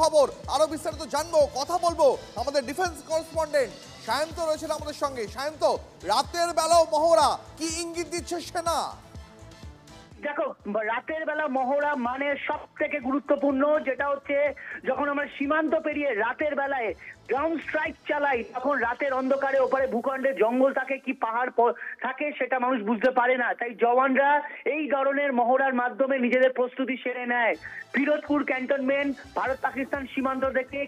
খবর আরো বিস্তারিত জানবো, কথা বলবো আমাদের ডিফেন্স করেসপন্ডেন্ট সায়ন্ত রয়েছেন আমাদের সঙ্গে। সায়ন্ত, রাতের বেলাও মহড়া, কি ইঙ্গিত দিচ্ছে সেনা? দেখো, রাতের বেলা মহড়া মানে সব থেকে গুরুত্বপূর্ণ যেটা হচ্ছে যখন আমরা সীমান্ত পেরিয়ে রাতের বেলায় গ্রাউন্ড স্ট্রাইক চালাই, তখন রাতের অন্ধকারে ওপারে ভূখণ্ডে জঙ্গল থাকে কি পাহাড় থাকে সেটা মানুষ বুঝতে পারে না। তাই জওয়ানরা এই ধরনের মহড়ার মাধ্যমে নিজেদের প্রস্তুতি সেরে নেয়। ফিরোজপুর ক্যান্টনমেন্ট ভারত পাকিস্তান সীমান্ত থেকে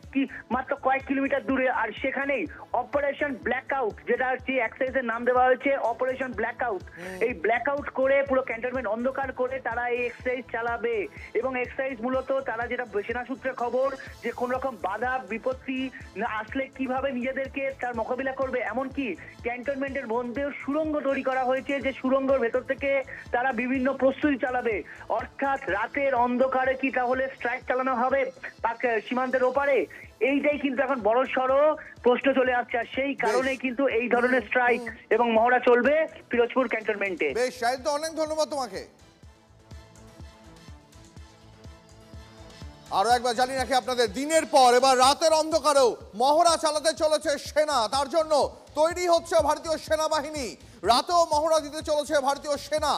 মাত্র কয়েক কিলোমিটার দূরে, আর সেখানেই অপারেশন ব্ল্যাকআউট, যেটা হচ্ছে এক্সারসাইজের নাম দেওয়া হয়েছে অপারেশন ব্ল্যাকআউট। এই ব্ল্যাকআউট করে পুরো ক্যান্টনমেন্ট অন্ধকার করে তারা এই এক্সারসাইজ চালাবে। এবং এক্সারসাইজ মূলত তারা যেটা সেনা সূত্রে খবর যে কোন রকম বাধা বিপত্তি আসলে কিভাবে নিজেদেরকে তার মোকাবিলা করবে, এমনকি ক্যান্টনমেন্টের মধ্যেও সুড়ঙ্গ তৈরি করা হয়েছে যে সুড়ঙ্গের ভেতর থেকে তারা বিভিন্ন প্রস্তুতি চালাবে। অর্থাৎ রাতের অন্ধকারে কি তাহলে স্ট্রাইক চালানো হবে সীমান্তের ওপারে? এইটাই কিন্তু এখন বড় সড়ো প্রশ্ন চলে আসছে, আর সেই কারণেই কিন্তু এই ধরনের স্ট্রাইক এবং মহড়া চলবে ফিরোজপুর ক্যান্টনমেন্টে। বেশ সায়ন্ত, অনেক ধন্যবাদ তোমাকে। আরো একবার জানিয়ে রাখি আপনাদের, দিনের পর এবার রাতের অন্ধকারেও মহড়া চালাতে চলেছে সেনা। তার জন্য তৈরি হচ্ছে ভারতীয় সেনাবাহিনী। রাতেও মহড়া দিতে চলেছে ভারতীয় সেনা।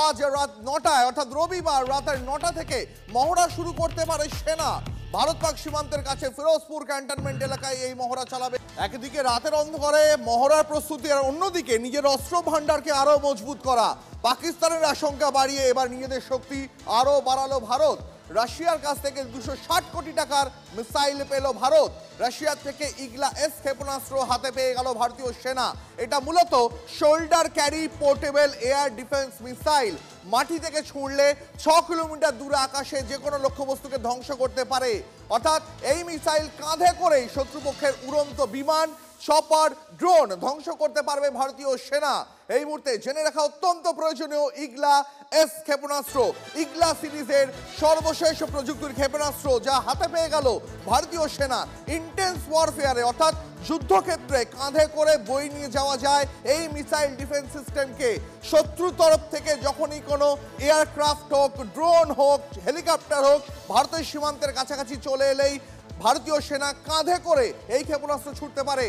আজ রাত 9টায় অর্থাৎ রবিবার রাতের 9টা থেকে মহড়া শুরু করতে পারে সেনা। ভারত পাক সীমান্তের কাছে ফিরোজপুর ক্যান্টনমেন্ট এলাকায় এই মহড়া চালাবে। একদিকে রাতের অন্ধকারে মহড়ার প্রস্তুতি, আর অন্যদিকে নিজের অস্ত্র ভান্ডারকে আরো মজবুত করা। পাকিস্তানের আশঙ্কা বাড়িয়ে এবার নিজেদের শক্তি আরো বাড়ালো ভারত। রাশিয়ার কাছ থেকে 260 কোটি টাকার মিসাইল পেল ভারত। রাশিয়ার থেকে ইগলা এস ক্ষেপণাস্ত্র হাতে পেয়ে গেল ভারতীয় সেনা। এটা মূলত shoulder carry portable air defence missile. মাটি থেকে ছুঁড়লে 6 কিলোমিটার দূরে আকাশে যে কোনো লক্ষ্যবস্তুকে ধ্বংস করতে পারে। অর্থাৎ এই মিসাইল কাঁধে করেই শত্রুপক্ষের উড়ন্ত বিমান, চপার, ড্রোন ধ্বংস করতে পারবে ভারতীয় সেনা। এই মুহূর্তে জেনে রাখা অত্যন্ত প্রয়োজনীয়, ইগলা এস ক্ষেপণাস্ত্র, ইগলা সিরিজের সর্বশেষ প্রযুক্তির ক্ষেপণাস্ত্র যা হাতে পেয়ে গেল ভারতীয় সেনা। ইন্টেন্স ওয়ারফেয়ারে অর্থাৎ যুদ্ধক্ষেত্রে কাঁধে করে বই নিয়ে যাওয়া যায় এই মিসাইল ডিফেন্স সিস্টেমকে। শত্রু তরফ থেকে যখনই কোনো এয়ারক্রাফট হোক, ড্রোন হোক, হেলিকপ্টার হোক, ভারতের সীমান্তের কাছাকাছি চলে এলেই ভারতীয় সেনা কাঁধে করে এই ক্ষেপণাস্ত্র ছুটতে পারে।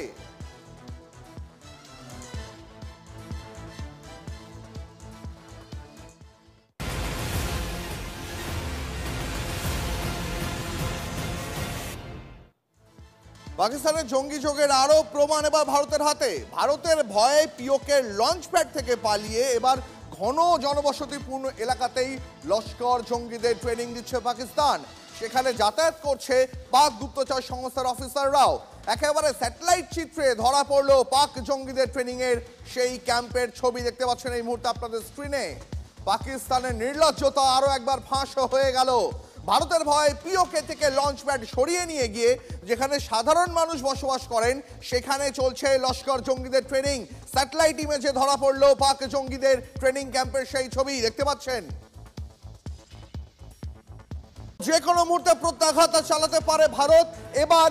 পাকিস্তানের জঙ্গি যোগের আরো প্রমাণ এবার ভারতের হাতে। ভারতের ভয়ে পিওকের লঞ্চ প্যাড থেকে পালিয়ে এবার ঘন জনবসতিপূর্ণ এলাকাতেই লস্কর জঙ্গিদের ট্রেনিং দিচ্ছে পাকিস্তান। সেখানে যাতায়াত করছে পাক গুপ্তচর সংস্থার অফিসাররাও। একেবারে স্যাটেলাইট চিত্রে ধরা পড়লো পাক জঙ্গিদের ট্রেনিং এর সেই ক্যাম্পের ছবি দেখতে পাচ্ছেন এই মুহূর্তে আপনাদের স্ক্রিনে। পাকিস্তানের নির্লজ্জতা আরো একবার ফাঁস হয়ে গেল। ভারতের ভয় পিওকে থেকে লঞ্চ প্যাড সরিয়ে নিয়ে গিয়ে যেখানে সাধারণ মানুষ বসবাস করেন সেখানে চলছে লস্কর জঙ্গিদের ট্রেনিং। স্যাটেলাইট ইমেজে ধরা পড়লো পাক জঙ্গিদের ট্রেনিং ক্যাম্পের সেই ছবি দেখতে পাচ্ছেন। যে কোনো মুহূর্তে প্রত্যাঘাত চালাতে পারে ভারত। এবার